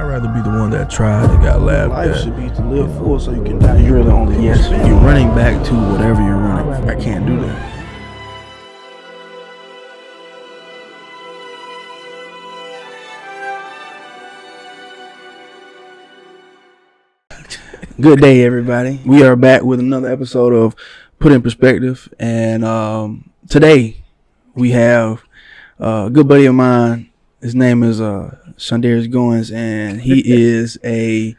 I'd rather be the one that tried and got laughed Life at. should be to live full so you can die. You're the only Yes, you're running back to whatever you're running. I can't do that. Good day, everybody. We are back with another episode of Put in Perspective, and today we have a good buddy of mine. His name is Shondarius Goins, and he is a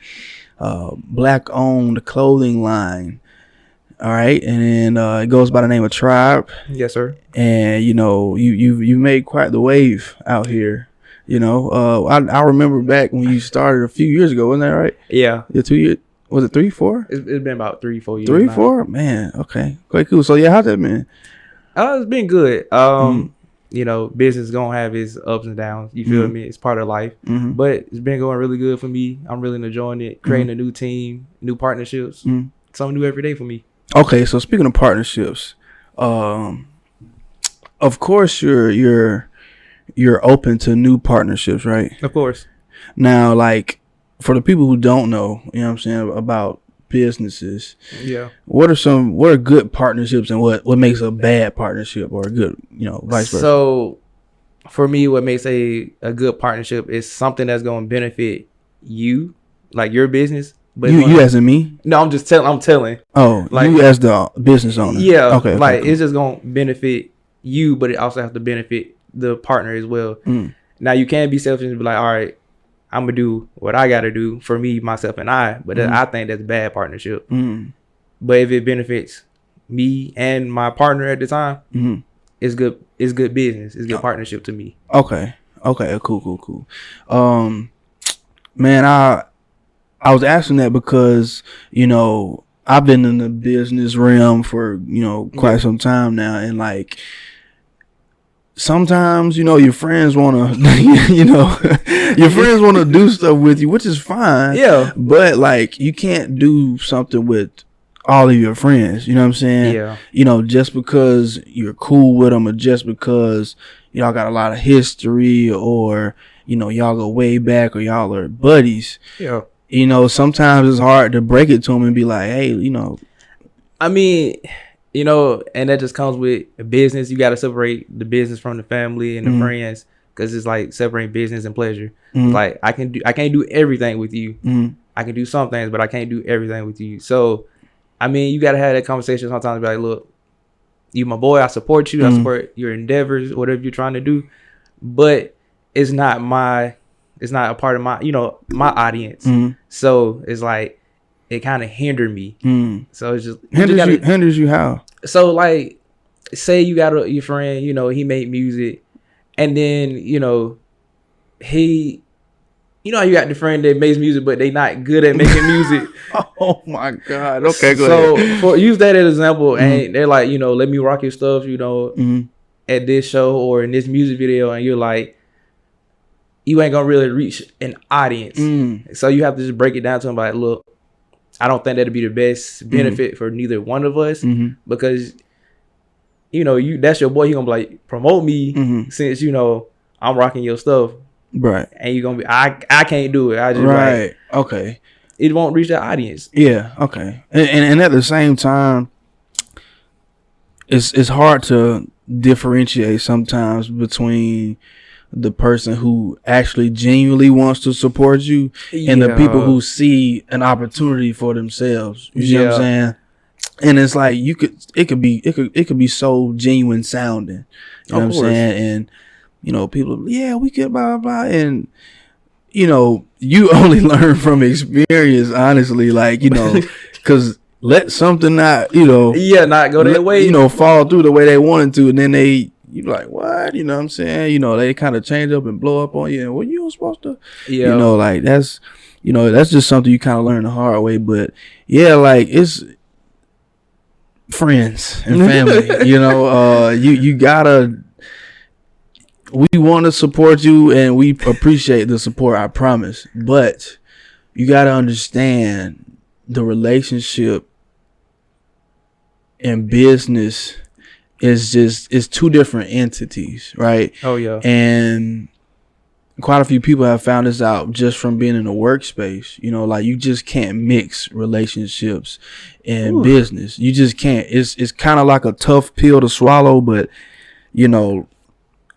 black-owned clothing line. All right, and then it goes by the name of Tribe. Yes, sir. And you know, you made quite the wave out here. You know, I remember back when you started a few years ago, wasn't that right? Yeah. 2 years. Was it 3, 4? It's been about 3-4 years. 3, now. 4? Man, okay. Quite cool. So yeah, how's that been? It's been good. You know, business gonna have its ups and downs. You feel me? It's part of life. But it's been going really good for me. I'm really enjoying it. Creating a new team, new partnerships. Something new every day for me. Okay, so speaking of partnerships, of course you're open to new partnerships, right? Of course. Now, like, for the people who don't know, you know what I'm saying, about businesses, Yeah. what are good partnerships and what makes a bad partnership or a good, you know, vice versa? So for me, what makes a good partnership is something that's gonna benefit you, like your business. But you as in me? No, I'm just telling. I'm telling. Oh, like you as the business owner. Yeah. Okay. Like cool. It's just gonna benefit you, but it also has to benefit the partner as well. Now you can't be selfish and be like, all right, I'm gonna do what I gotta do for me, myself, and I. But I think that's bad partnership. But if it benefits me and my partner at the time, it's good. It's good business. It's good partnership to me. Okay. Cool. Man, I was asking that because, you know, I've been in the business realm for, you know, quite some time now, and like sometimes, you know, your friends want to, you know, your friends want to do stuff with you, which is fine. Yeah. But like, you can't do something with all of your friends. You know what I'm saying? Yeah. You know, just because you're cool with them, or just because y'all got a lot of history, or you know, y'all go way back, or y'all are buddies. Yeah. You know, sometimes it's hard to break it to them and be like, hey, you know. I mean, you know, and that just comes with a business. You got to separate the business from the family and the friends, because it's like separating business and pleasure. Like I can't do everything with you. I can do some things, but I can't do everything with you. So, I mean, you got to have that conversation sometimes. Be like, look, you my boy. I support you. I support your endeavors, whatever you're trying to do. But it's not a part of my, you know, my audience. So it's like, it kind of hindered me. So it's just hinders you how? So like, say you got your friend, you know, he made music, and then, you know, you know how you got the friend that makes music, but they not good at making music. Oh my God. Okay, go ahead. So use that as an example, and they're like, you know, let me rock your stuff, you know, at this show or in this music video, and you're like, you ain't gonna really reach an audience. So you have to just break it down to them like, look, I don't think that'd be the best benefit for neither one of us, because, you know, that's your boy. He gonna be like, promote me since, you know, I'm rocking your stuff. Right. And you're gonna be, I can't do it. I just right. Okay. It won't reach that audience. Yeah. Okay. And at the same time, it's hard to differentiate sometimes between the person who actually genuinely wants to support you and the people who see an opportunity for themselves. You see what I'm saying? And it's like, it could be so genuine sounding. You know what I'm saying? And you know, people, we could blah blah blah, and you know, you only learn from experience, honestly. Like, you know, because let something not, you know, not go their way, you know, fall through the way they wanted to, and then you like, what? You know what I'm saying? You know, they kind of change up and blow up on you, and well, you were supposed to, you know, like that's just something you kind of learn the hard way. But yeah, like, it's friends and family. You know, you gotta. We want to support you, and we appreciate the support, I promise. But you got to understand, the relationship and business is two different entities, right? Oh, yeah. And quite a few people have found this out just from being in the workspace. You know, like you just can't mix relationships and business. You just can't. It's kind of like a tough pill to swallow, but you know,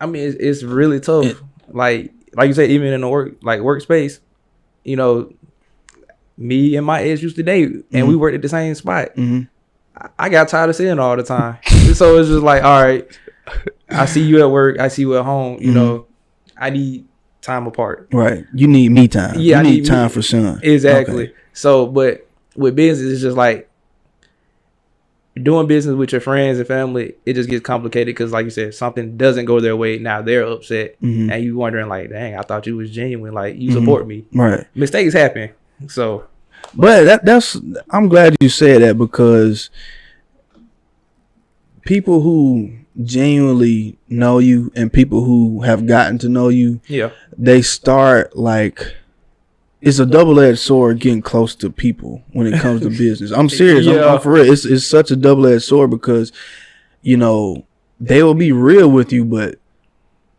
I mean, it's really tough. Like you said, even in the workspace, you know, me and my ex used to date, and we worked at the same spot. I got tired of seeing her all the time, so it's just like, all right, I see you at work, I see you at home. You know, I need time apart. Right. You need me time. Yeah, you need time for son. Exactly. Okay. So, but with business, it's just like doing business with your friends and family. It just gets complicated because, like you said, something doesn't go their way. Now they're upset, and you wondering like, dang, I thought you was genuine. Like you support me. Right. Mistakes happen. So, but that's I'm glad you said that, because people who genuinely know you and people who have gotten to know you, they start like, it's a double-edged sword getting close to people when it comes to business. I'm serious. I'm for real. It's such a double-edged sword because, you know, they will be real with you, but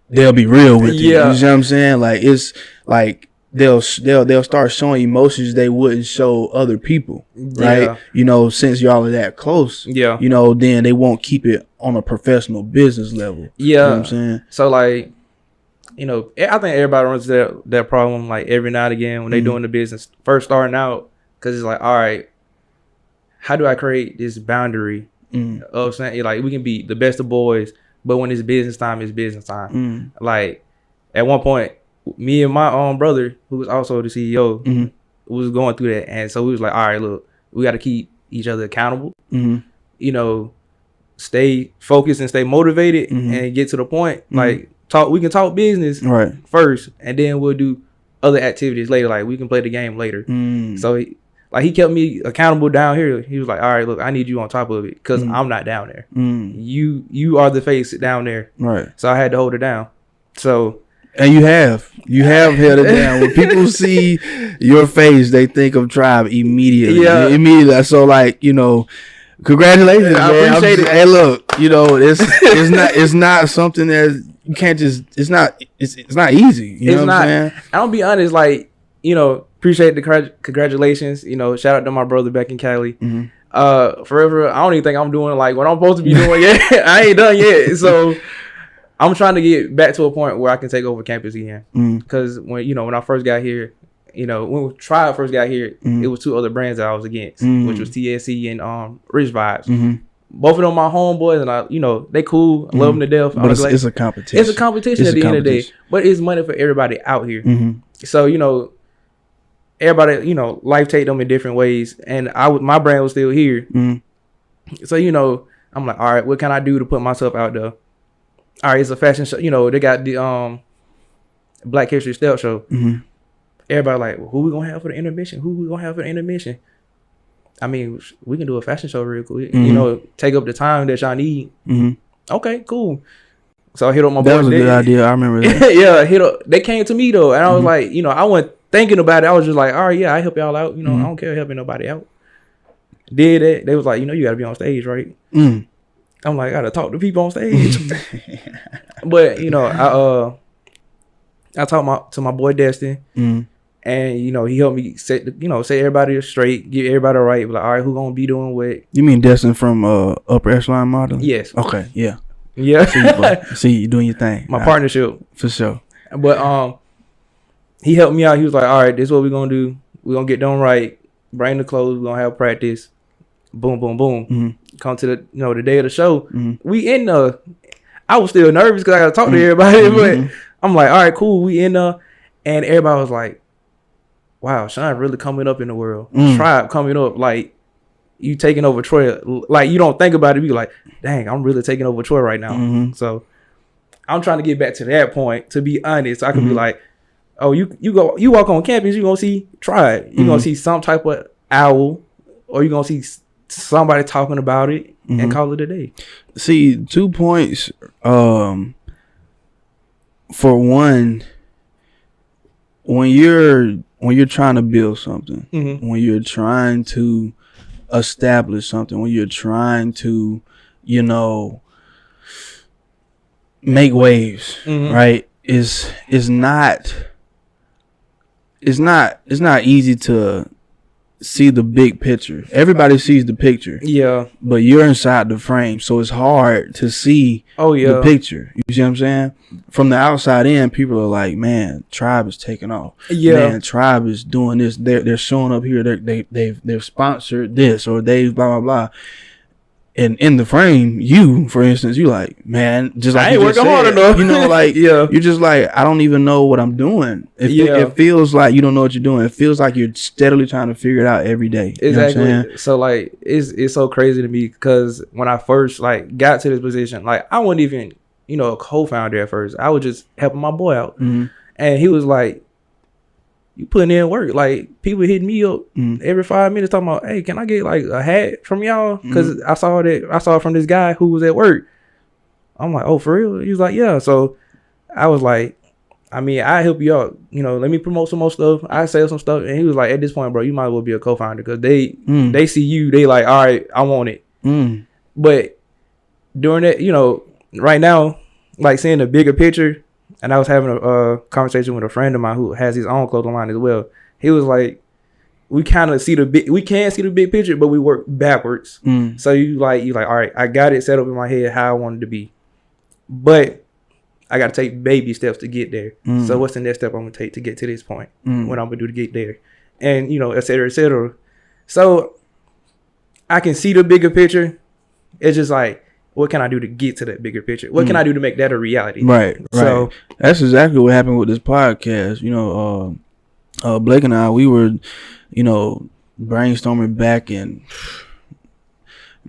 they'll be real with you. You know what I'm saying? Like, it's like they'll start showing emotions they wouldn't show other people, right? You know, since y'all are that close, you know, then they won't keep it on a professional business level. You know what I'm saying? So like, you know, I think everybody runs that problem like every now and again when they doing the business first starting out, because it's like, all right, how do I create this boundary of saying like we can be the best of boys, but when it's business time, it's business time. Like at one point, me and my own brother, who was also the CEO, was going through that, and so we was like, all right, look, we got to keep each other accountable. You know, stay focused and stay motivated, and get to the point. Like we can talk business first, and then we'll do other activities later. Like we can play the game later. So he kept me accountable down here. He was like, all right, look, I need you on top of it because I'm not down there. You are the face down there. Right. So I had to hold it down. So. And you have held it down. When people see your face, they think of Tribe immediately. Immediately. So like, you know, congratulations, man. I appreciate it. Hey, look, you know, it's not something that you can't just. It's not easy. You know what I'm saying? I'll be honest. Like, you know, appreciate the congratulations. You know, shout out to my brother back in Cali. Forever. I don't even think I'm doing like what I'm supposed to be doing yet. I ain't done yet. So I'm trying to get back to a point where I can take over campus again. Because when I first got here, you know, when Tribe first got here, it was two other brands that I was against, which was TSC and Rich Vibes. Both of them my homeboys, and they cool. I love them to death. But it's a competition. It's a competition at the end of the day. But it's money for everybody out here. So, you know, everybody, you know, life take them in different ways. And my brand was still here. So, you know, I'm like, all right, what can I do to put myself out there? All right, it's a fashion show. You know, they got the Black History Stealth Show. Everybody like, well, who we gonna have for the intermission? I mean, we can do a fashion show real quick. You know, take up the time that y'all need. Okay, cool. So I hit up my boy. That was a good idea. I remember that. They came to me though, and I was like, you know, I wasn't thinking about it. I was just like, all right, yeah, I help y'all out. You know, I don't care helping nobody out. Did it? They was like, you know, you gotta be on stage, right? I'm like, I gotta talk to people on stage. But you know, I talked to my boy Destin, and you know, he helped me set everybody straight, get everybody right. Like, all right, who gonna be doing what? You mean Destin from Upper Echelon Model? Yes. Okay. Yeah. See you doing your thing. My partnership for sure. But he helped me out. He was like, all right, this is what we're gonna do. We're gonna get done right. Bring the clothes. We're gonna have practice. Boom, boom, boom. Come to the day of the show. We in the. I was still nervous because I got to talk to everybody, but I'm like, all right, cool. We in there, and everybody was like, "Wow, Sean really coming up in the world. Tribe coming up, like you taking over Troy. Like you don't think about it, you be like, dang, I'm really taking over Troy right now." So I'm trying to get back to that point. To be honest, I could be like, "Oh, you walk on campus, you gonna see Tribe. You gonna see some type of owl, or you gonna see somebody talking about it." And call it a day. See, 2 points. For one, when you're trying to build something, when you're trying to establish something, when you're trying to, you know, make waves, right? is not easy to see the big picture. Everybody sees the picture. Yeah. But you're inside the frame, so it's hard to see the picture. You see what I'm saying? From the outside in, people are like, man, Tribe is taking off. Yeah. Man, Tribe is doing this. They're showing up here. They've sponsored this, or they've blah blah blah. And in the frame, you, for instance, you like, man, just like I ain't working hard enough. You know, like, yeah, you're just like, I don't even know what I'm doing. It feels like you don't know what you're doing. It feels like you're steadily trying to figure it out every day. Exactly. You know what I'm saying? So like, it's so crazy to me because when I first like got to this position, like I wasn't even, you know, a co-founder at first. I was just helping my boy out, and he was like, you putting in work. Like, people hitting me up every 5 minutes talking about, hey, can I get like a hat from y'all? Because I saw it from this guy who was at work. I'm like, oh, for real? He was like, yeah. So I was like, I mean, I help you out. You know, let me promote some more stuff. I sell some stuff. And he was like, at this point, bro, you might as well be a co-founder because they see you. They like, all right, I want it. But during that, you know, right now, like seeing the bigger picture, and I was having a conversation with a friend of mine who has his own clothing line as well. He was like, we can see the big picture, but we work backwards. So you like, all right, I got it set up in my head how I wanted to be, but I got to take baby steps to get there. So what's the next step I'm gonna take to get to this point? What I'm gonna do to get there, and you know, et cetera, et cetera. So I can see the bigger picture. It's just like, what can I do to get to that bigger picture? What can I do to make that a reality? Right. So that's exactly what happened with this podcast. You know, Blake and I, we were, you know, brainstorming back in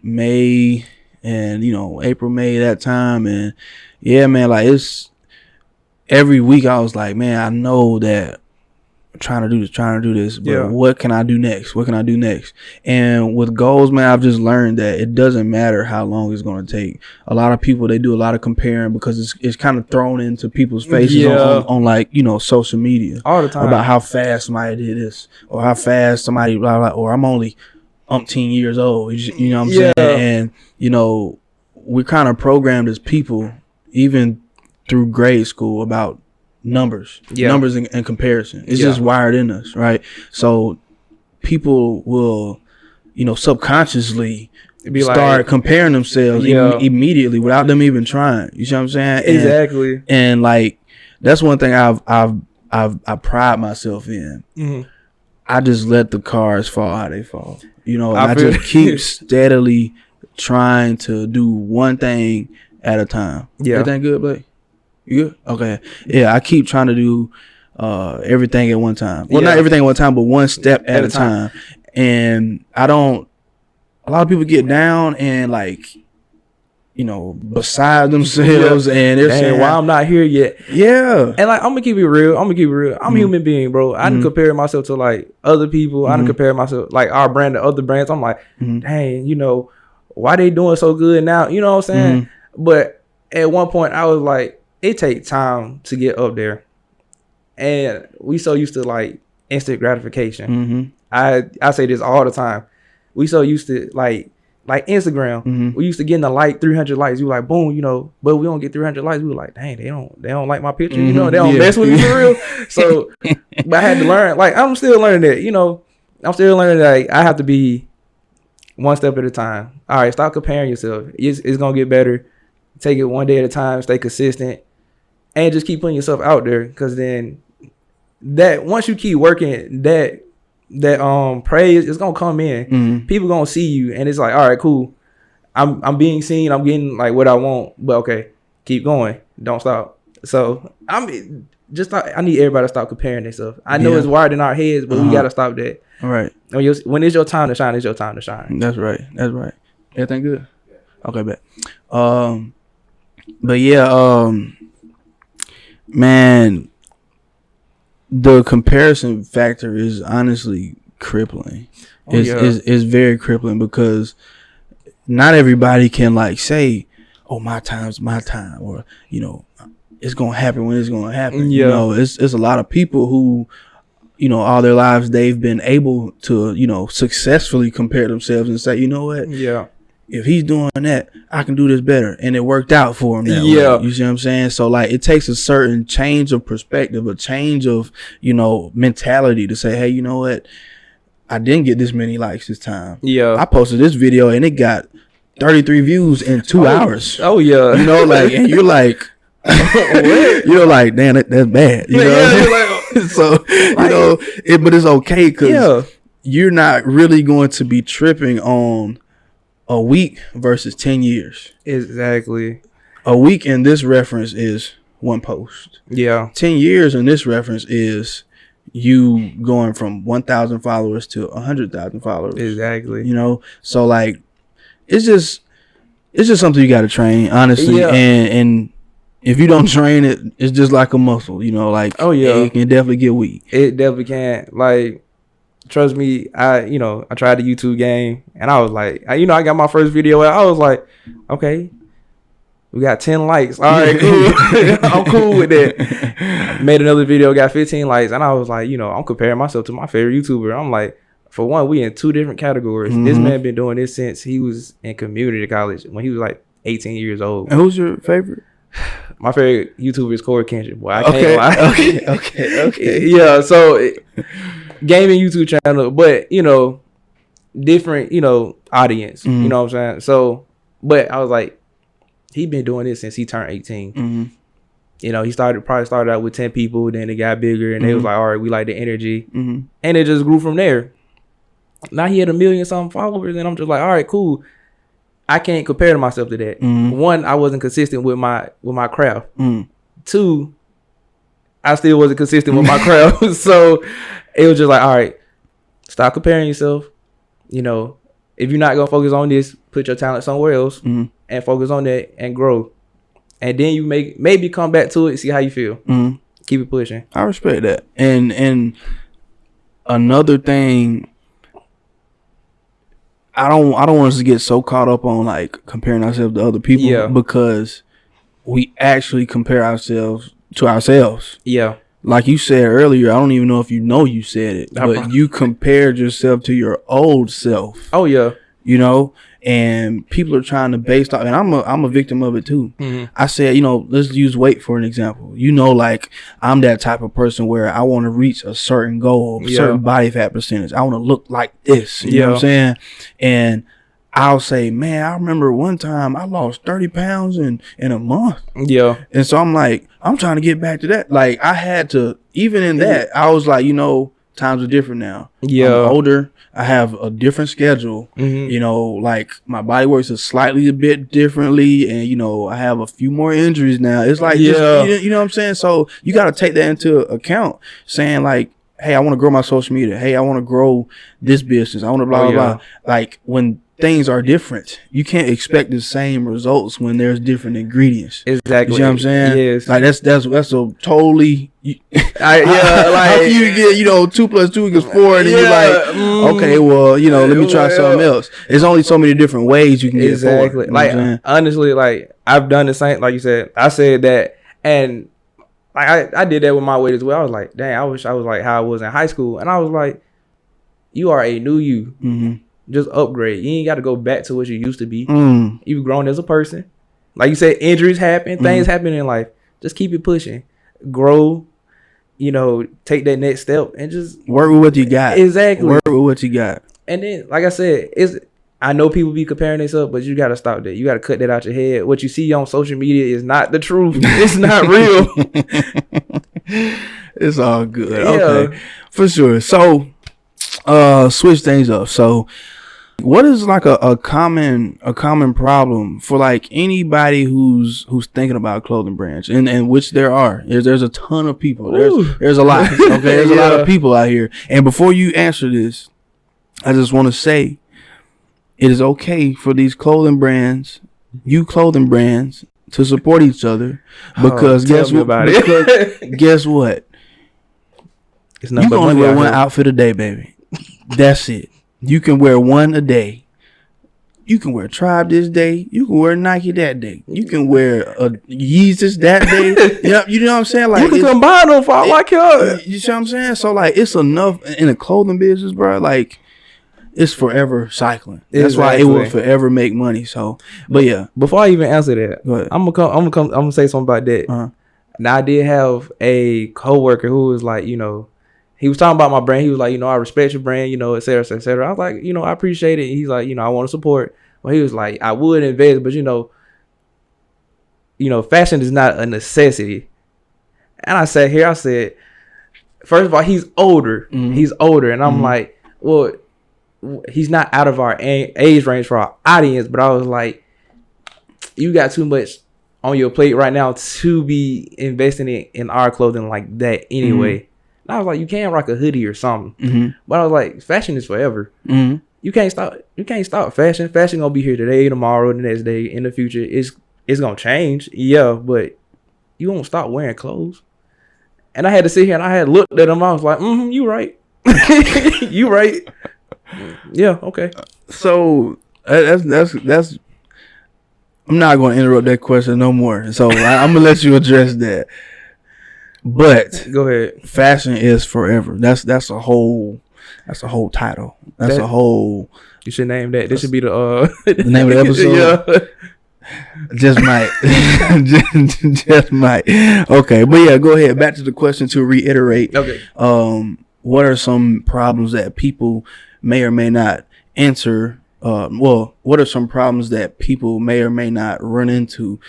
May and, you know, April, May, that time. And yeah, man, like it's every week I was like, man, I know that I'm trying to do this, but what can I do next? What can I do next? And with goals, man, I've just learned that it doesn't matter how long it's going to take. A lot of people, they do a lot of comparing because it's kind of thrown into people's faces on like, you know, social media all the time about how fast somebody did this or how fast somebody blah, blah, or I'm only umpteen years old. You know what I'm saying? And, you know, we're kind of programmed as people, even through grade school, about numbers and comparison. It's just wired in us, right? So people will, you know, subconsciously start comparing themselves immediately without them even trying. You see what I'm saying? Exactly. And like, that's one thing I pride myself in. I just let the cards fall how they fall. You know, I just keep steadily trying to do one thing at a time. Everything good, Blake? You good? Okay. Yeah, I keep trying to do everything at one time. Well, not everything at one time, but one step at a time. And a lot of people get down and like, you know, beside themselves and they're saying, why I'm not here yet. Yeah. And like, I'm gonna keep it real. I'm a human being, bro. I didn't compare myself to like other people. I didn't compare myself like our brand to other brands. I'm like, dang, you know, why they doing so good now? You know what I'm saying? But at one point I was like, it takes time to get up there, and we so used to like instant gratification. I say this all the time. We so used to like Instagram. We used to getting 300 likes. You were like, boom, you know, but we don't get 300 likes. We were like, dang, they don't like my picture. You know, they don't mess with me for real. So, but I had to learn. Like, I'm still learning that. You know, I'm still learning that like, I have to be one step at a time. All right, stop comparing yourself. It's gonna get better. Take it one day at a time. Stay consistent. And just keep putting yourself out there, because then that once you keep working, that praise is gonna come in. People gonna see you, and it's like, all right, cool. I'm being seen. I'm getting like what I want. But okay, keep going. Don't stop. So I need everybody to stop comparing themselves. I know it's wired in our heads, but we gotta stop that. All right. When it's your time to shine, it's your time to shine. That's right. Everything good? Okay, bet. But yeah, man, the comparison factor is honestly crippling. It's very crippling, because not everybody can like say, oh, my time's my time, or, you know, it's gonna happen when it's gonna happen. You know, it's a lot of people who, you know, all their lives they've been able to, you know, successfully compare themselves and say, you know what, if he's doing that, I can do this better. And it worked out for him that way. You see what I'm saying? So like it takes a certain change of perspective, a change of, mentality to say, hey, you know what? I didn't get this many likes this time. Yeah. I posted this video and it got 33 views in 2 hours. Oh yeah. And you're like, you're like, damn, that's bad. So, but it's okay because you're not really going to be tripping on a week versus 10 years. Exactly. A week in this reference is one post. Yeah. 10 years in this reference is you going from 1,000 followers to 100,000 followers. Exactly. So like, it's just something you got to train, honestly. Yeah. And if you don't train it, it's just like a muscle, it can definitely get weak. It definitely can. Like, trust me, I tried the YouTube game and I was like, I got my first video out. I was like, okay, we got 10 likes. All right, cool. I'm cool with that. Made another video, got 15 likes. And I was like, I'm comparing myself to my favorite YouTuber. I'm like, for one, we in 2 different categories. Mm-hmm. This man been doing this since he was in community college when he was like 18 years old. And who's your favorite? My favorite YouTuber is Corey Kendrick. Boy, I can't lie. Okay. Yeah, so gaming YouTube channel, but different, audience. Mm-hmm. You know what I'm saying? So, but I was like, he been doing this since he turned 18. Mm-hmm. He probably started out with 10 people, then it got bigger, and they was like, all right, we like the energy, and it just grew from there. Now he had 1 million something followers, and I'm just like, all right, cool. I can't compare to myself to that. One, I wasn't consistent with my craft. 2, I still wasn't consistent with my craft. So it was just like, all right, stop comparing yourself. If you're not gonna focus on this, put your talent somewhere else and focus on that and grow. And then you maybe come back to it, see how you feel. Keep it pushing. I respect that. And another thing, I don't want us to get so caught up on like comparing ourselves to other people because we actually compare ourselves to ourselves. Yeah. Like you said earlier, I don't even know if you said it, but you compared yourself to your old self. Oh yeah. And people are trying to base off, and I'm a victim of it too. I said, let's use weight for an example. Like I'm that type of person where I want to reach a certain goal, a certain body fat percentage. I want to look like this. You know what I'm saying? And I'll say, man, I remember one time I lost 30 pounds in a month. Yeah. And so I'm like, I'm trying to get back to that. Like I had to, even in that, I was like, times are different now. Yeah. I'm older. I have a different schedule. Like my body works a bit differently, and I have a few more injuries now. It's like you know what I'm saying? So you got to take that into account, saying like, hey, I want to grow my social media. Hey, I want to grow this business. I want to blah blah. Like when things are different, you can't expect the same results when there's different ingredients. Exactly. You know what I'm saying? Yes. Like that's a totally how can you get 2 + 2 = 4 and then you're like, okay, well, let me try something else. There's only so many different ways you can get 4. Exactly. Like honestly, like I've done the same. Like you said, I said that, and like I did that with my weight as well. I was like, dang, I wish I was like how I was in high school, and I was like, you are a new you. Just upgrade. You ain't got to go back to what you used to be. You've grown as a person. Like you said, injuries happen, things happen in life. Just keep it pushing. Grow, take that next step and just work with what you got. Exactly. Work with what you got. And then, like I said, I know people be comparing themselves, but you got to stop that. You got to cut that out your head. What you see on social media is not the truth. It's not real. It's all good. Yeah. Okay. For sure. So, switch things up. So, what is like a common problem for like anybody who's thinking about clothing brands, and which there are. There's a ton of people. There's a lot. Okay, there's a lot of people out here. And before you answer this, I just want to say it is okay for these clothing brands, to support each other, because guess what? It's you can only wear one outfit a day, baby. That's it. You can wear one a day. You can wear Tribe this day. You can wear Nike that day. You can wear a Yeezus that day. You know what I'm saying? Like you can combine them for all I care. You see what I'm saying? So like it's enough in the clothing business, bro. Like it's forever cycling. That's why it will forever make money. So, but yeah. Before I even answer that, go ahead. I'm gonna say something about that. Uh-huh. Now I did have a coworker who was like, you know, he was talking about my brand. He was like, you know, I respect your brand, you know, et cetera, et cetera. I was like, you know, I appreciate it. He's like, you know, I want to support. But he was like, I would invest, but you know, fashion is not a necessity. And I sat here, I said, first of all, he's older. Mm-hmm. He's older. And I'm like, well, he's not out of our age range for our audience. But I was like, you got too much on your plate right now to be investing in our clothing like that anyway. Mm-hmm. And I was like, you can't rock a hoodie or something. Mm-hmm. But I was like, fashion is forever. Mm-hmm. You can't stop fashion. Fashion gonna be here today, tomorrow, the next day, in the future. It's gonna change. Yeah, but you won't stop wearing clothes. And I had to sit here and I had looked at him. I was like, you right. You right. Yeah, okay. So that's I'm not going to interrupt that question no more. So I'm going to let you address that. But go ahead. Fashion is forever. That's a whole title. That's a whole. You should name that. This should be the name of the episode. Yeah. Just might. just might. Okay, but yeah, go ahead. Back to the question to reiterate. Okay. What are some problems that people may or may not answer? What are some problems that people may or may not run into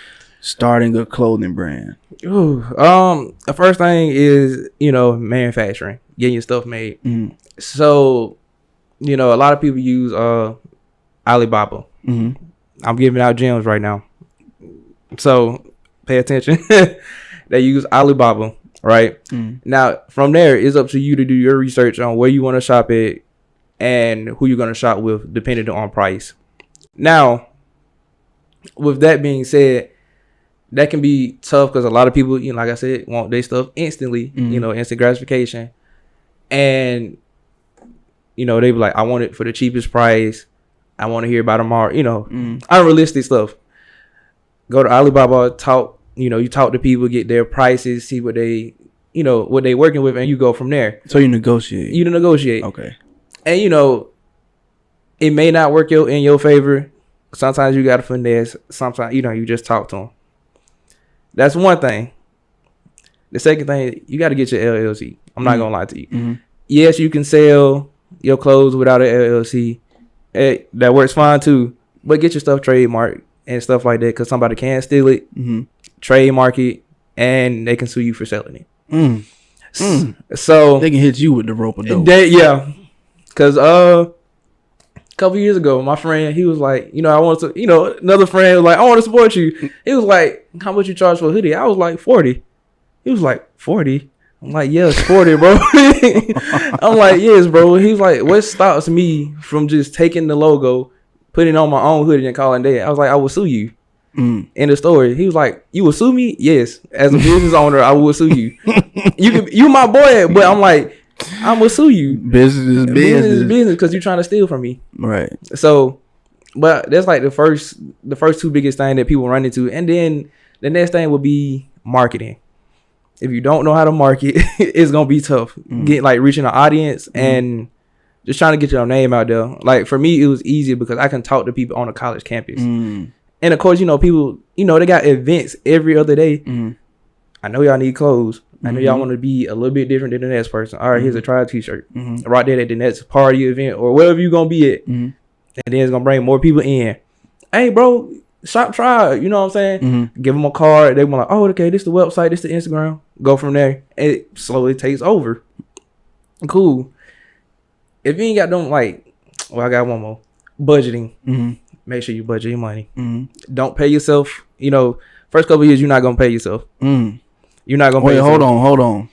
starting a clothing brand? Ooh, the first thing is, manufacturing, getting your stuff made. Mm-hmm. So, a lot of people use Alibaba. Mm-hmm. I'm giving out gems right now. So pay attention. They use Alibaba, right? Mm-hmm. Now, from there, it's up to you to do your research on where you want to shop at and who you're going to shop with, depending on price. Now, with that being said, that can be tough because a lot of people, like I said, want their stuff instantly, instant gratification. And, they be like, I want it for the cheapest price. I want to hear about tomorrow, unrealistic stuff. Go to Alibaba, talk, you talk to people, get their prices, see what they, what they working with, and you go from there. So you negotiate. Okay. And, it may not work in your favor. Sometimes you got to finesse. Sometimes, you just talk to them. That's one thing. The second thing, you got to get your LLC. I'm not going to lie to you. Mm-hmm. Yes, you can sell your clothes without an LLC. That works fine too. But get your stuff trademarked and stuff like that because somebody can steal it, trademark it, and they can sue you for selling it. So they can hit you with the rope of dope. Yeah. Because a couple years ago, my friend, he was like, I want to, another friend was like, I want to support you. He was like, how much you charge for a hoodie? I was like, 40. He was like, 40? I'm like, yeah, it's 40, bro. I'm like, yes, bro. He's like, what stops me from just taking the logo, putting it on my own hoodie and calling that? I was like, I will sue you. In the story, he was like, you will sue me? Yes. As a business owner, I will sue you. You my boy, but I'm like, I'm gonna sue you. Business because you're trying to steal from me. Right. So, but that's like the first two biggest thing that people run into, and then the next thing will be marketing. If you don't know how to market, it's gonna be tough. Reaching an audience and just trying to get your name out there. Like for me, it was easier because I can talk to people on a college campus, and of course, people, they got events every other day. I know y'all need clothes. I know y'all want to be a little bit different than the next person. All right, here's a trial t-shirt. Right there at the next party event or wherever you're going to be at. And then it's going to bring more people in. Hey, bro, shop trial. You know what I'm saying? Give them a card. They want like, oh, okay, this the website, this the Instagram. Go from there. And it slowly takes over. Cool. If you ain't got them, I got one more. Budgeting. Make sure you budget your money. Don't pay yourself. First couple of years, you're not going to pay yourself. You're not gonna pay. Wait, hold on.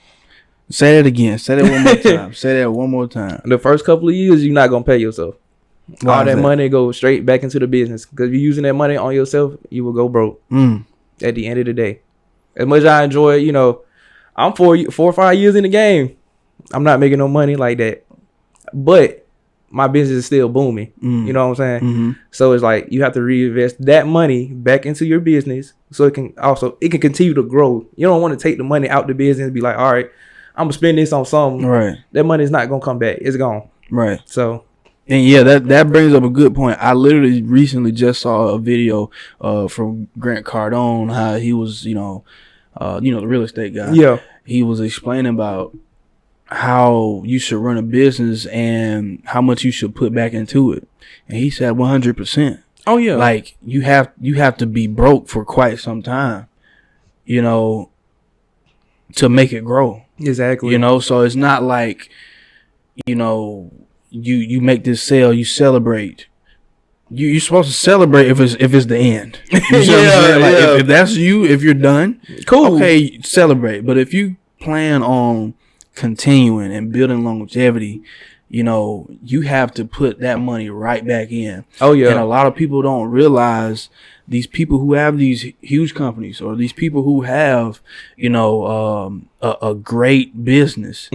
Say that again. Say that one more time. Say that one more time. The first couple of years, you're not gonna pay yourself. All that money goes straight back into the business because if you're using that money on yourself, you will go broke. At the end of the day, as much as I enjoy, I'm 4 or 5 years in the game. I'm not making no money like that, but my business is still booming. You know what I'm saying? So it's like you have to reinvest that money back into your business so it can continue to grow. You don't want to take the money out the business and be like, all right, I'm gonna spend this on something. Right. That money is not gonna come back. It's gone. Right. So And yeah, that brings up a good point. I literally recently just saw a video from Grant Cardone, how he was, the real estate guy. Yeah. He was explaining about how you should run a business and how much you should put back into it. And he said 100%. Oh yeah. Like you have to be broke for quite some time, to make it grow. Exactly. So it's not like, you make this sale, you celebrate. You're supposed to celebrate if it's the end. You see what I'm saying? Like if that's you, if you're done, cool. Okay, celebrate. But if you plan on continuing and building longevity, you have to put that money right back in. Oh yeah. And a lot of people don't realize these people who have these huge companies, or these people who have, a great business,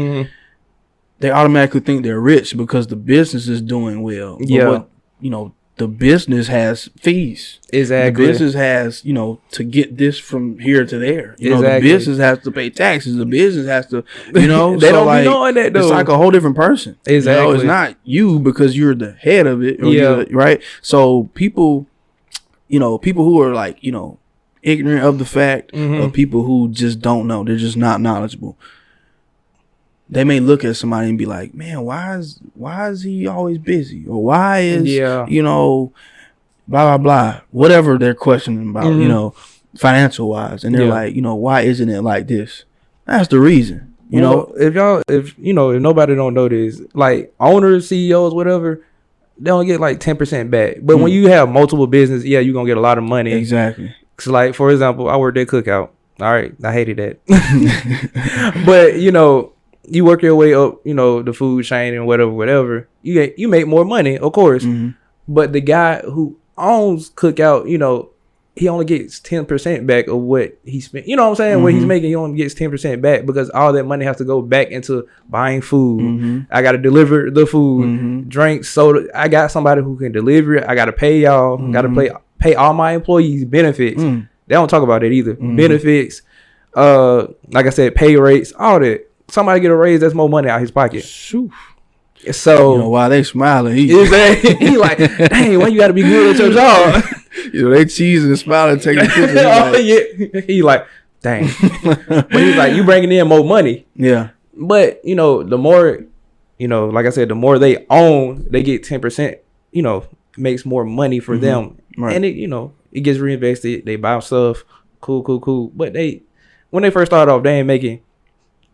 they automatically think they're rich because the business is doing well. But the business has fees. Exactly. The business has, to get this from here to there. Exactly. The business has to pay taxes. The business has to, they don't be knowing that though. It's like a whole different person. Exactly. It's not you because you're the head of it. Right. So people who are like, ignorant of the fact, of people who just don't know, they're just not knowledgeable. They may look at somebody and be like, man, why is he always busy? Or why is, blah, blah, blah, whatever they're questioning about, financial wise. And they're like, why isn't it like this? That's the reason, if nobody don't know this, like owners, CEOs, whatever, they don't get like 10% back. But when you have multiple business, you're going to get a lot of money. Exactly. So like, for example, I worked at Cookout. All right. I hated that. But, you work your way up, the food chain and whatever. You make more money, of course. But the guy who owns Cookout, he only gets 10% back of what he spent. You know what I'm saying? What he's making, he only gets 10% back because all that money has to go back into buying food. I got to deliver the food, drinks, soda. I got somebody who can deliver it. I got to pay y'all. Got to pay all my employees benefits. They don't talk about that either. Benefits, like I said, pay rates, all that. Somebody get a raise, that's more money out his pocket. Shoo. So while they smiling, he like, dang, why you gotta be good at your job? They cheesing and smiling, taking pictures. He like, dang. But he's like, you bringing in more money. Yeah. But the more, like I said, the more they own, they get 10%. Makes more money for them, right. And it, it gets reinvested. They buy stuff, cool. But when they first started off, they ain't making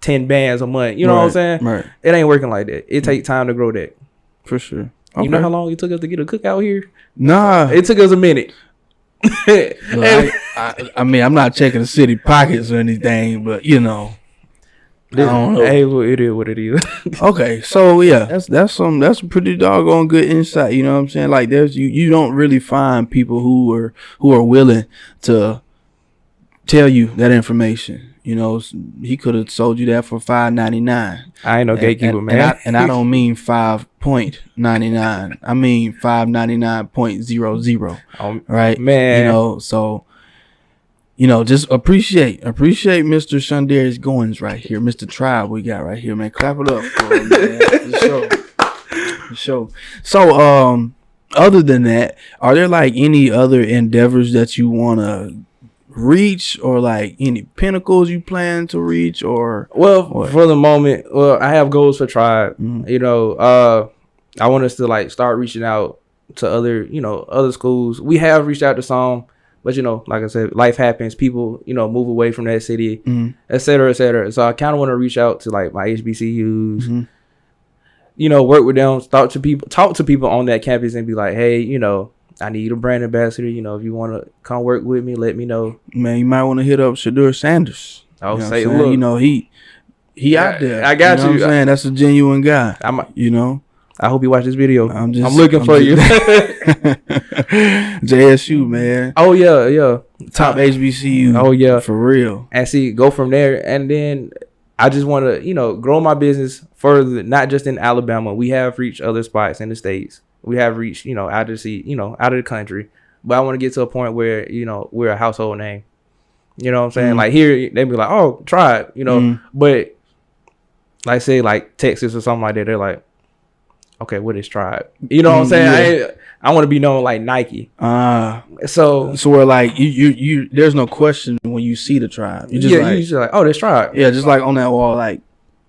10 bands a month. You know what I'm saying? Right. It ain't working like that. It take time to grow that. For sure. Okay. You know how long it took us to get a Cookout here? Nah. It took us a minute. Look, I mean, I'm not checking the city pockets or anything, but I don't know. Hey, well, it is what it is. Okay, so yeah, that's some pretty doggone good insight. You know what I'm saying? Like there's you don't really find people who are willing to tell you that information. He could have sold you that for $5.99. I ain't no gatekeeper, man. And I don't mean $5.99. I mean $5.99.00. Right, man. So just appreciate Mr. Shundarius Goins right here, Mr. Tribe we got right here, man. Clap it up for him, man. For sure. So other than that, are there like any other endeavors that you want to reach, or like any pinnacles you plan to reach, or for the moment, I have goals for Tribe. I want us to like start reaching out to other schools. We have reached out to some, but like I said, life happens, people move away from that city, et cetera. So I kind of want to reach out to like my HBCUs, work with them, talk to people on that campus and be like, hey, I need a brand ambassador. If you want to come work with me, let me know. Man, you might want to hit up Shadur Sanders. I'll say, look, he out there. I got you. What I'm saying? That's a genuine guy. I hope you watch this video. I'm looking for you. JSU, man. Oh yeah. Top HBCU. Oh yeah, for real. And see, go from there, and then I just want to, grow my business further. Not just in Alabama. We have reached other spots in the States. We have reached, out of the country. But I want to get to a point where, we're a household name. You know what I'm saying? Like here, they be like, oh, Tribe, But like say like Texas or something like that, they're like, okay, what is Tribe? You know what I'm saying? Yeah. I want to be known like Nike. So where like you there's no question when you see the Tribe. You just you just like, oh, that's Tribe. Yeah, just like on that wall, like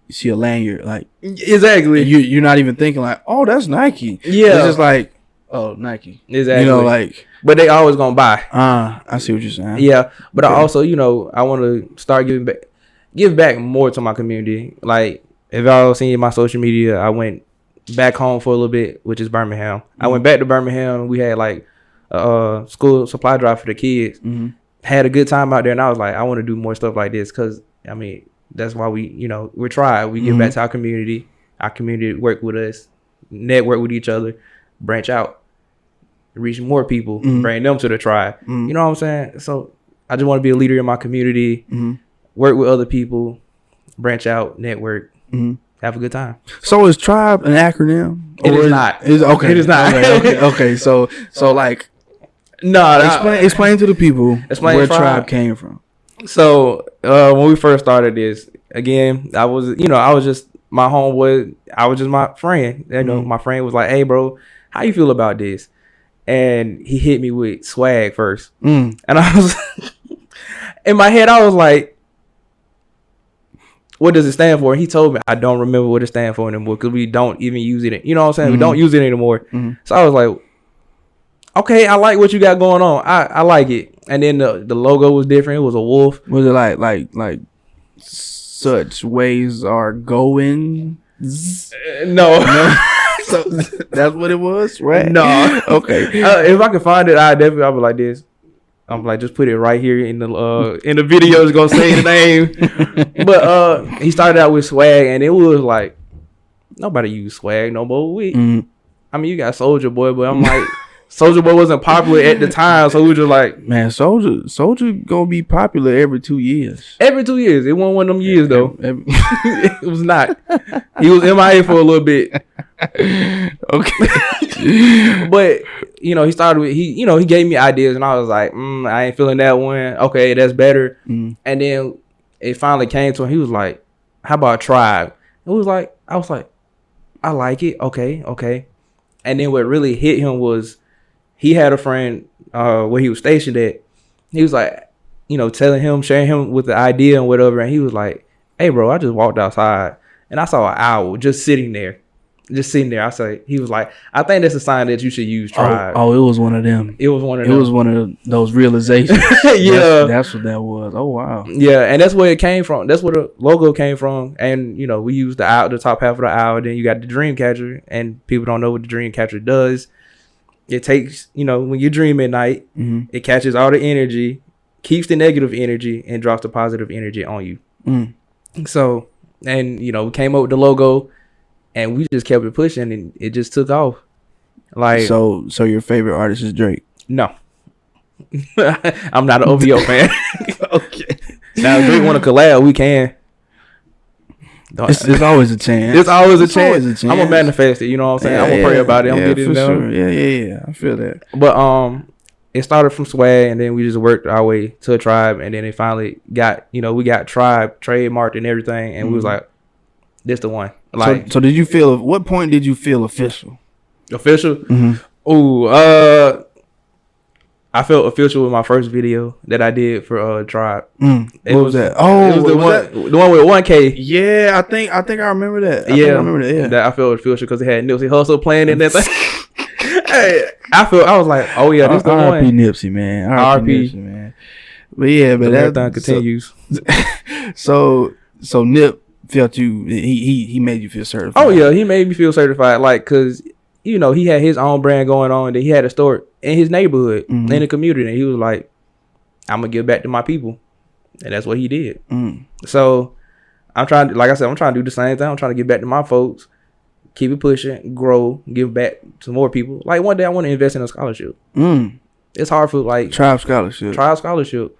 you see a lanyard, like exactly. You're not even thinking like, oh, that's Nike. Yeah, it's just like, oh, Nike. Exactly. You know, like, but they always gonna buy. I see what you're saying. Yeah, but I also, I want to start give back more to my community. Like, if y'all seen my social media, I went back home for a little bit, which is Birmingham. I went back to Birmingham. We had like a school supply drive for the kids. Had a good time out there, and I was like, I want to do more stuff like this because I mean that's why we're Tribe. We give back to our community. Our community work with us, network with each other, branch out, reach more people, bring them to the Tribe. You know what I'm saying? So I just want to be a leader in my community, work with other people, branch out, network, have a good time. So is Tribe an acronym? It is not. Okay. It is not. Okay. So like, explain to the people where Tribe came from. So when we first started this, again, I was just my homeboy. I was just my friend. My friend was like, "Hey, bro, how you feel about this?" And he hit me with swag first, and I was in my head. I was like, "What does it stand for?" And he told me, "I don't remember what it stands for anymore because we don't even use it. You know what I'm saying? We don't use it anymore." So I was like, okay, I like what you got going on. I like it. And then the logo was different. It was a wolf. Was it like such ways are going? No. So that's what it was, right? No. Okay. If I could find it, I'd be like this. I'm like, just put it right here in the video. It's gonna say the name. But he started out with swag, and it was like nobody used swag no more. I mean, you got Soulja Boy, but I'm like. Soulja Boy wasn't popular at the time, so we were just like, man, Soulja gonna be popular every 2 years. Every 2 years, it wasn't one of them years though. It was not. He was MIA for a little bit. Okay, but he started with he gave me ideas, and I was like, I ain't feeling that one. Okay, that's better. And then it finally came to him. He was like, how about Tribe? I was like, I like it. Okay. And then what really hit him was. He had a friend where he was stationed at. He was like, sharing him with the idea and whatever. And he was like, hey, bro, I just walked outside and I saw an owl just sitting there. He was like, I think that's a sign that you should use Tribe. Oh, it was one of them. It was one of those realizations. Yeah. That's what that was. Oh, wow. Yeah. And that's where it came from. That's where the logo came from. And, we used the top half of the owl. Then you got the dream catcher. And people don't know what the dream catcher does. It takes, when you dream at night, it catches all the energy, keeps the negative energy, and drops the positive energy on you. So, and, we came up with the logo, and we just kept it pushing, and it just took off. Like, so your favorite artist is Drake? No. I'm not an OVO fan. Okay. Now, if Drake want to collab, we can. It's always a chance. It's always a chance. I'm gonna manifest it. You know what I'm saying? I'm gonna pray about it. I'm getting it done. Sure. Yeah. I feel that. But it started from swag, and then we just worked our way to a Tribe, and then it finally got we got Tribe trademarked and everything, and we was like, this the one. Like, so did you feel? At what point did you feel official? Official? Ooh, I felt official with my first video that I did for Tribe. What was that? Oh, it was the one with 1K. Yeah, I think I remember that. I remember that. Yeah, that I felt official because it had Nipsey Hussle playing in that thing. Hey, I was like, oh yeah, this the one. R.I.P. Nipsey, man. R.I.P. Nipsey, man. But yeah, but that marathon continues. So Nip felt you. He made you feel certified. Oh yeah, he made me feel certified. Like, cause he had his own brand going on. That he had a store in his neighborhood, in the community, and he was like, I'm gonna give back to my people, and that's what he did. So I'm trying to do the same thing. I'm trying to give back to my folks, keep it pushing, grow, give back to more people. Like, one day I want to invest in a scholarship. It's hard for like Tribe scholarship.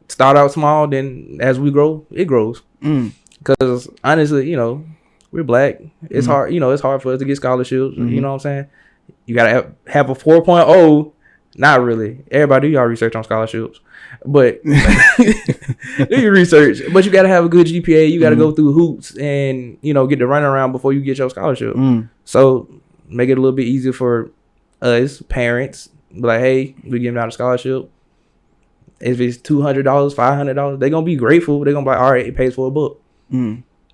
Start out small, then as we grow, it grows. Because honestly, we're black. It's hard. It's hard for us to get scholarships. You know what I'm saying? You gotta have a 4.0. Not really. Everybody do y'all research on scholarships, but do your research. But you gotta have a good GPA. You gotta go through hoops and get the runaround before you get your scholarship. So make it a little bit easier for us parents. Be like, hey, we giving out a scholarship. If it's $200, $500, they're gonna be grateful. They're gonna be like, all right, it pays for a book.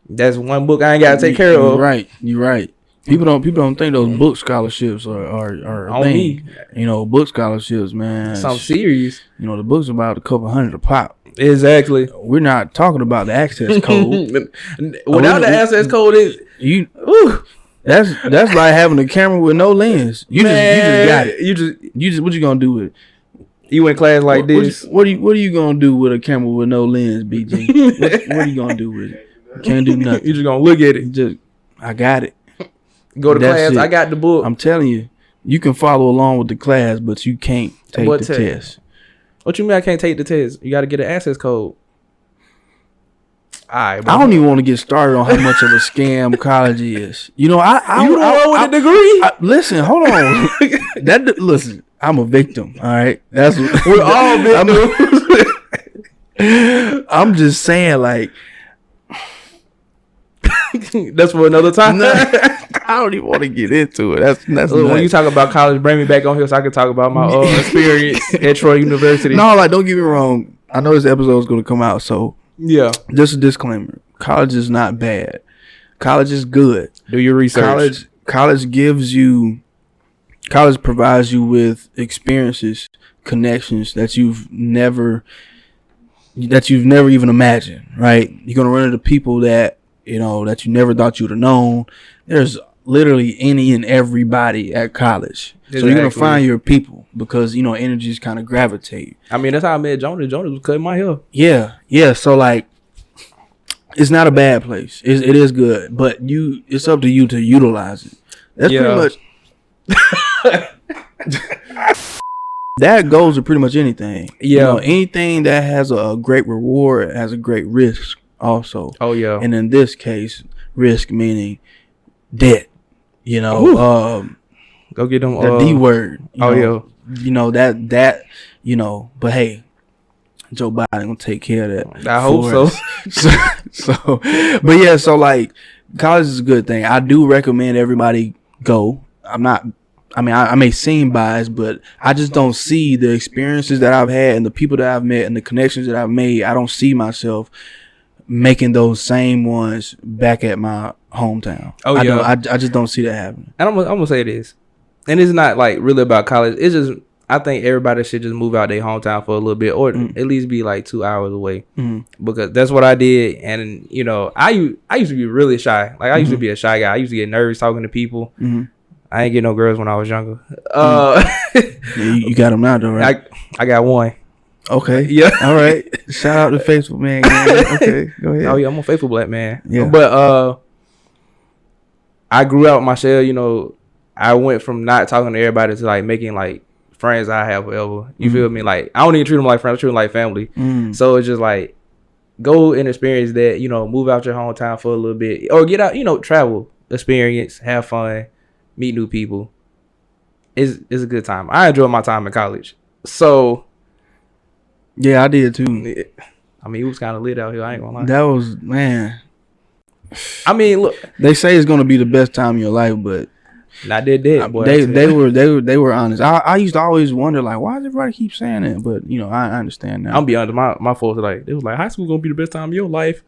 That's one book I ain't gotta take care of. You're right. People don't think those book scholarships are a On thing. me. You know, book scholarships, man. Something serious. You know, the book's about a couple $100 a pop. Exactly. We're not talking about the access code. Without the access code, that's like having a camera with no lens. You just got it. You just what you gonna do with it? You in class like this. What are you gonna do with a camera with no lens, BG? what are you gonna do with it? You can't do nothing. You just gonna look at it. I got it. Go to class. I got the book. I'm telling you, you can follow along with the class, but you can't take the test. What you mean I can't take the test? You got to get an access code. All right, I don't even want to get started on how much of a scam college is. You know, you the one with the degree. Listen, hold on. Listen, I'm a victim. All right, that's we're all victims. I'm just saying, like, that's for another time. I don't even want to get into it. That's when you talk about college, bring me back on here so I can talk about my experience at Troy University. No, like, don't get me wrong. I know this episode is going to come out, so yeah. Just a disclaimer: college is not bad. College is good. Do your research. College provides you with experiences, connections that you've never even imagined. Right? You're gonna run into people that that you never thought you'd have known. There's literally any and everybody at college. Exactly. So you're going to find your people because, energies kind of gravitate. I mean, that's how I met Jonas. Jonas was cutting my hair. Yeah. So, like, it's not a bad place. It is good. But it's up to you to utilize it. That's pretty much... That goes to pretty much anything. Yeah. Anything that has a great reward has a great risk also. Oh, yeah. And in this case, risk meaning debt. Go get them. The D word. Yeah. That. But hey, Joe Biden gonna take care of that. I hope so. But yeah, so like, college is a good thing. I do recommend everybody go. I may seem biased, but I just don't see the experiences that I've had and the people that I've met and the connections that I've made. I don't see myself making those same ones back at my hometown. Oh yeah, I just don't see that happening. And I'm gonna say this, and it's not like really about college. It's just I think everybody should just move out their hometown for a little bit, or at least be like 2 hours away, because that's what I did. And I used to be really shy. Like I used to be a shy guy. I used to get nervous talking to people. I ain't get no girls when I was younger. You got them now though, right? I got one. Okay. Yeah. All right. Shout out to Facebook man. Okay. Go ahead. Oh yeah, I'm a faithful black man. Yeah. But I grew out my shell. I went from not talking to everybody to like making like friends I have forever. You feel me? Like I don't even treat them like friends. I treat them like family. So it's just like go and experience that. Move out your hometown for a little bit, or get out. Travel, experience, have fun, meet new people. It's a good time. I enjoyed my time in college. So. Yeah, I did too. I mean, it was kind of lit out here. I ain't gonna lie. That was, man. I mean, look. They say it's gonna be the best time of your life, but not that boy. They were honest. I used to always wonder like, why does everybody keep saying that? But I understand now. I'm be honest. My folks are like, it was like high school gonna be the best time of your life.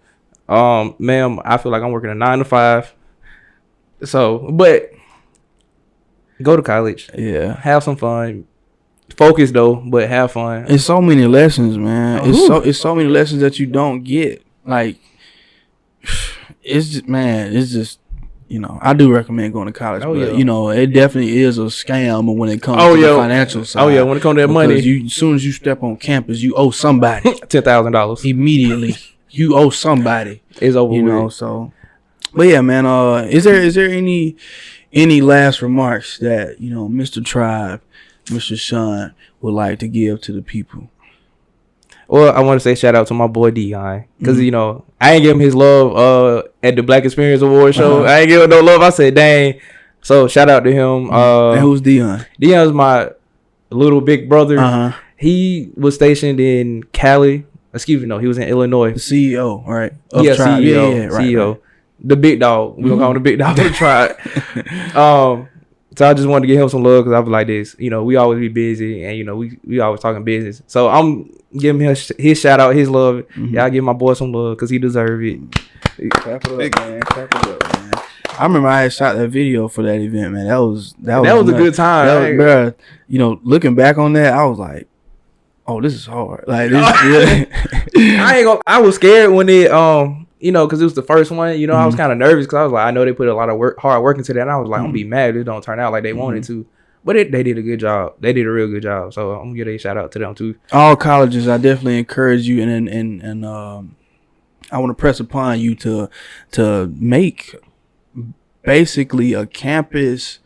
Ma'am, I feel like I'm working a 9 to 5. So, but go to college. Yeah, have some fun. Focus though, but have fun. It's so many lessons, man. It's so many lessons that you don't get. Like, it's just I do recommend going to college, but it definitely is a scam when it comes to the financial side. Oh yeah, when it comes to that money, as soon as you step on campus, you owe somebody $10,000 immediately. You owe somebody. It's over. So, but yeah, man. Is there any last remarks that Mr. Tribe, Mr. Sean would like to give to the people? Well, I want to say shout out to my boy Dion, because I ain't give him his love at the Black Experience Award show. I ain't give him no love. I said, dang. So shout out to him. And who's Dion? Dion's my little big brother. He was stationed in Cali. Excuse me, no, he was in Illinois. The CEO, right? Yeah, Tribe. CEO. Right, CEO. Right. The big dog. We gonna call him the big dog of the tribe. So I just wanted to give him some love because I was like this. You know, we always be busy, and you know, we always talking business. So I'm giving him his shout out, his love. Mm-hmm. Y'all give my boy some love because he deserve it. Clap it up, man. Clap it up, man. I remember I had shot that video for that event, man. That was a good time, bro. You know, looking back on that, I was like, "Oh, this is hard." Like this. I was scared when it you know, because it was the first one. You know, I was kind of nervous because I was like, I know they put a lot of hard work into that. And I was like, I'm gonna be mad if it don't turn out like they wanted to. But they did a good job. They did a real good job. So I'm gonna give a shout out to them too. All colleges, I definitely encourage you, and I want to press upon you to make basically a campus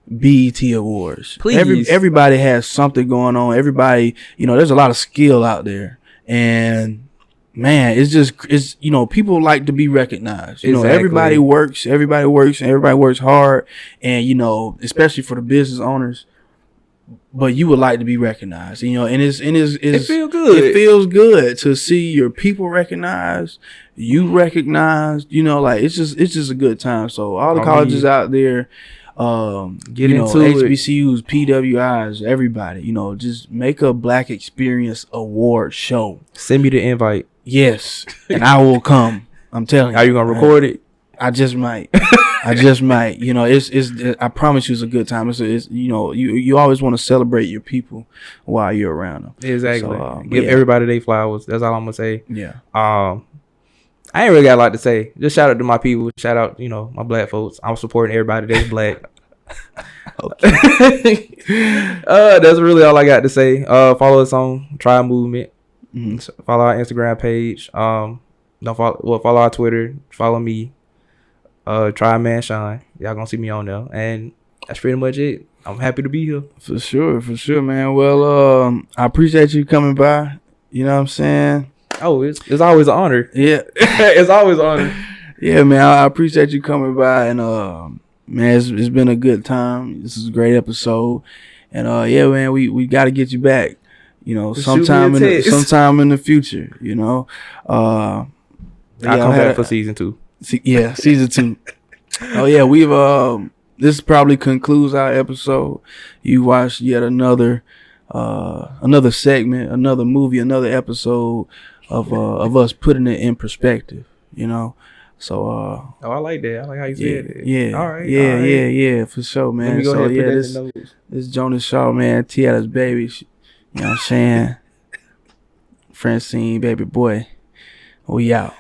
BET Awards. Please. Everybody has something going on. Everybody, you know, there's a lot of skill out there, and man, it's you know, people like to be recognized. You know, everybody works, and everybody works hard, and you know, especially for the business owners. But you would like to be recognized, you know, and it feels good. It feels good to see your people recognized, you recognized, you know, like it's just a good time. So all the colleges out there, get you know, into HBCUs, PWIs, everybody, you know, just make a Black Experience Award show. Send me the invite. Yes, and I will come. I'm telling you. Are you gonna record it? I just might. You know, it's I promise you it's a good time. It's you know, you always want to celebrate your people while you're around them. Exactly. So, give everybody their flowers. That's all I'm gonna say. Yeah. I ain't really got a lot to say. Just shout out to my people. Shout out, you know, my Black folks. I'm supporting everybody that's Black. That's really all I got to say. Follow us on Try Movement. Follow our Instagram page. Don't follow our Twitter. Follow me. Try Man Shine. Y'all gonna see me on there, and that's pretty much it. I'm happy to be here. For sure, man. Well, I appreciate you coming by. You know what I'm saying? Oh, it's always an honor. Yeah, it's always an honor. Yeah, man. I appreciate you coming by, and man, it's been a good time. This is a great episode, and yeah, man, we got to get you back. You know, sometime in the future. You know, I'll come back for season 2. Yeah, season 2. Oh yeah, we've this probably concludes our episode. You watched yet another segment, another movie, another episode of us putting it in perspective. You know, so I like that. I like how you said it. Yeah, all right, yeah, for sure, man. Let me go ahead and put that in the notes. This Jonas Shaw, man, Tiana's baby. You know what I'm saying? Francine, baby boy, we out.